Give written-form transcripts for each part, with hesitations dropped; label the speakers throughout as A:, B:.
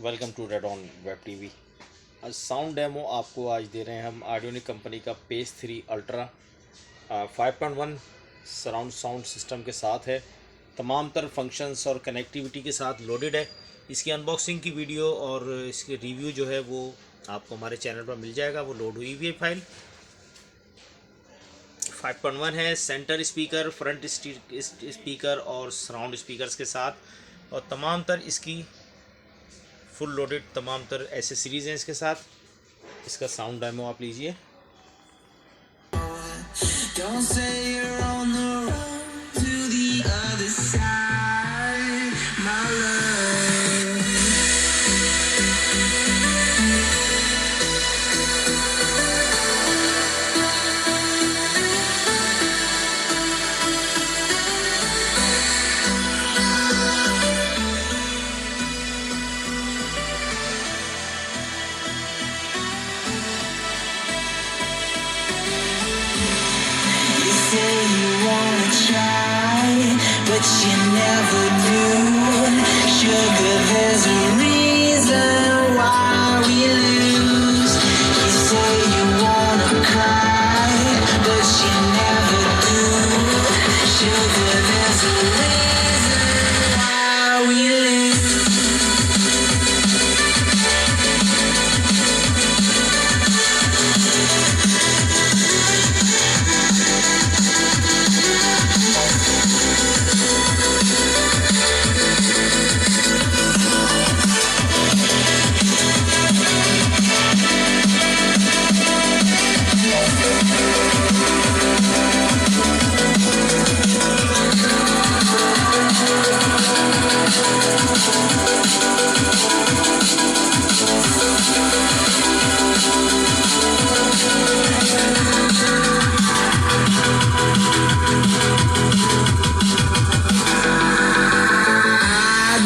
A: Welcome to red on web TV. आज sound demo आपको आज दे रहे हैं हम ऑडियोनिक कंपनी का page 3 ultra 5.1 surround sound system के साथ है। तमाम तर फंक्शंस और कनेक्टिविटी के साथ लोडेड है। इसकी अनबॉक्सिंग की वीडियो और इसके रिव्यू जो है वो आपको हमारे चैनल पर मिल जाएगा। वो लोड हुई हुई है फाइल। 5.1 है, सेंटर स्पीकर, फ्रंट स्पीकर और सराउंड स्पीकर्स के साथ, और तमाम तर इसकी फुल लोडेड तमाम तर एसेसरीज हैं इसके साथ। इसका साउंड डेमो आप लीजिए।
B: Say you wanna try, but you never do. Sugar, there's a reason why we lose. You say you wanna cry, but you never do. Sugar, there's a reason why we lose.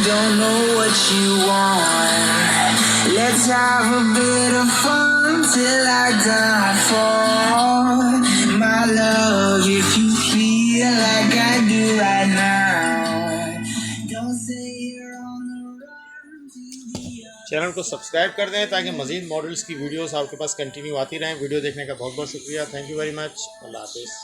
B: Don't know what you want. Let's have a bit of fun till I die for my love. If you feel like I do right now, don't say you're on the run to the other.
A: Channel को subscribe कर दें ताकि मज़ीद models की videos आपके पास continue आती रहें। Video देखने का बहुत बहुत शुक्रिया। Thank you very much. अल्लाह हाफिज़।